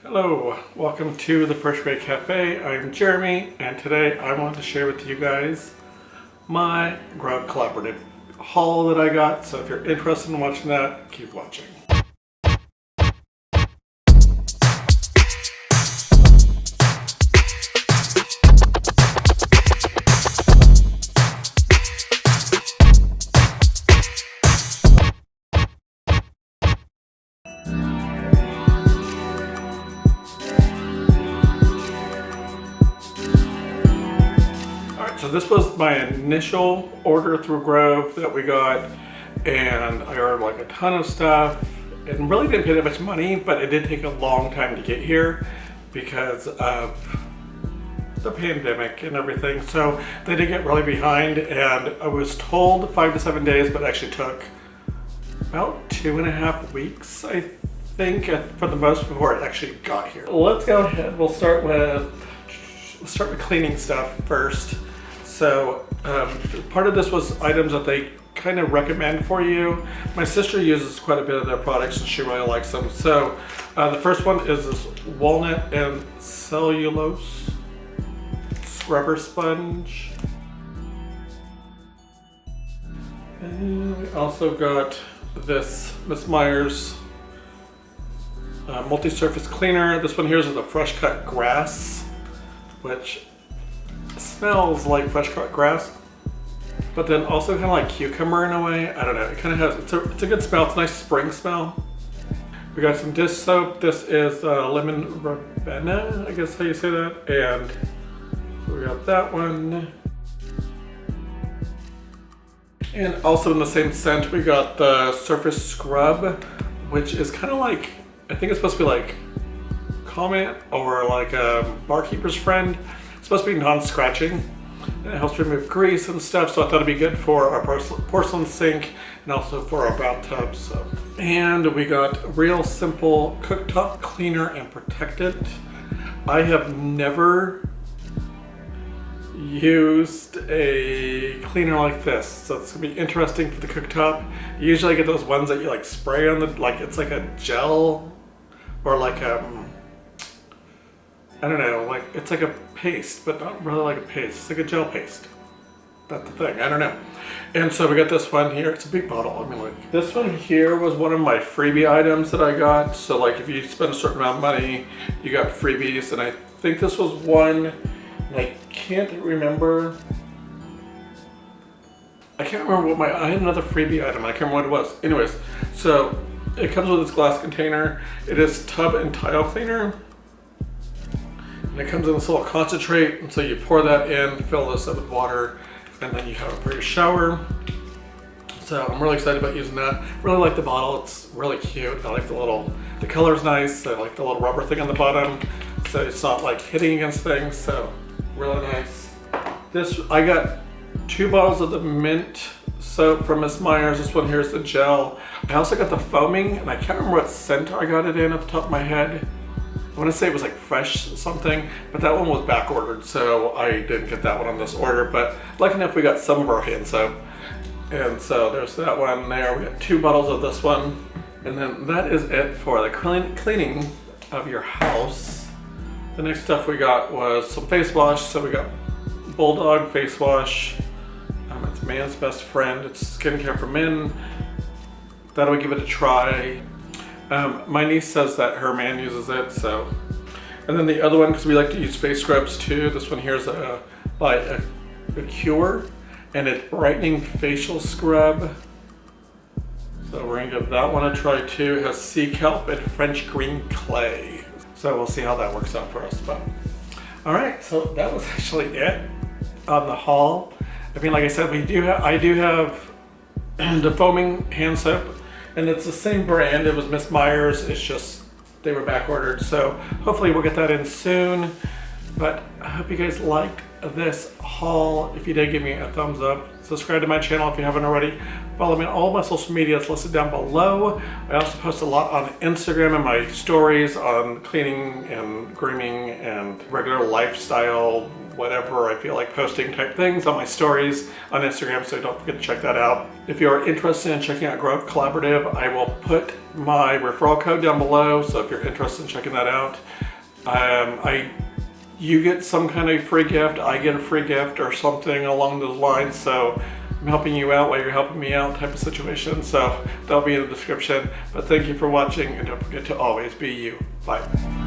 Hello, welcome to the Freebie Cafe. I'm Jeremy, and today I want to share with you guys my Collabrative haul that I got. So if you're interested in watching that, keep watching. So this was my initial order through Grove that we got, and I ordered like a ton of stuff and really didn't pay that much money, but it did take a long time to get here because of the pandemic and everything. So they did get really behind, and I was told 5 to 7 days, but it actually took about 2.5 weeks, I think, for the most before it actually got here. Let's go ahead. We'll start with cleaning stuff first. So part of this was items that they kind of recommend for you. My sister uses quite a bit of their products and she really likes them. So the first one is this walnut and cellulose scrubber sponge. And we also got this Miss Meyer's MultiSurface Cleaner. This one here is the fresh cut grass, which smells like fresh cut grass, but then also kind of like cucumber in a way. I don't know, it kind of has, it's a good smell. It's a nice spring smell. We got some dish soap. This is lemon verbena, I guess how you say that. And so we got that one. And also in the same scent, we got the Surface Scrub, which is kind of like, I think it's supposed to be like Comment or like a barkeeper's friend. It's supposed to be non-scratching, and it helps remove grease and stuff, so I thought it'd be good for our porcelain sink and also for our bathtub. So. And we got Real Simple Cooktop Cleaner and Protectant. I have never used a cleaner like this, so it's gonna be interesting for the cooktop. Usually I get those ones that you like spray on the, like it's like a gel or like I don't know, like it's like a paste, but not really like a paste. It's like a gel paste. That's the thing, I don't know. And so we got this one here. It's a big bottle. I mean, like this one here was one of my freebie items that I got. So like if you spend a certain amount of money, you got freebies. And I think this was one, and I can't remember what I had another freebie item. I can't remember what it was. Anyways, so it comes with this glass container. It is tub and tile cleaner. And it comes in this little concentrate, and so you pour that in, fill this up with water, and then you have it for your shower. So I'm really excited about using that. Really like the bottle, it's really cute. I like the color's nice. I like the little rubber thing on the bottom, so it's not like hitting against things, so really nice. I got 2 bottles of the mint soap from Miss Meyer's. This one here is the gel. I also got the foaming, and I can't remember what scent I got it in at the top of my head. I want to say it was like fresh something, but that one was back ordered, so I didn't get that one on this order, but lucky enough we got some of our hand soap. And so there's that one there. We got 2 bottles of this one. And then that is it for the cleaning of your house. The next stuff we got was some face wash. So we got Bulldog face wash. It's man's best friend. It's skincare for men. Thought I would give it a try. My niece says that her man uses it, so. And then the other one, because we like to use face scrubs too. This one here is by a Cure, and it's brightening facial scrub. So we're gonna give that one a try too. It has sea kelp and French green clay. So we'll see how that works out for us. But all right, so that was actually it on the haul. I mean, like I said, I do have the foaming hand soap. And it's the same brand. It was Miss Meyer's. It's just they were back ordered. So hopefully we'll get that in soon. But I hope you guys liked this haul. If you did, give me a thumbs up. Subscribe to my channel if you haven't already. Follow me on all my social media listed down below. I also post a lot on Instagram and my stories on cleaning and grooming and regular lifestyle, whatever I feel like posting type things on my stories on Instagram, so don't forget to check that out. If you're interested in checking out Collabrative, I will put my referral code down below, so if you're interested in checking that out. You get some kind of free gift, I get a free gift or something along those lines, so I'm helping you out while you're helping me out type of situation, so that'll be in the description. But thank you for watching, and don't forget to always be you. Bye.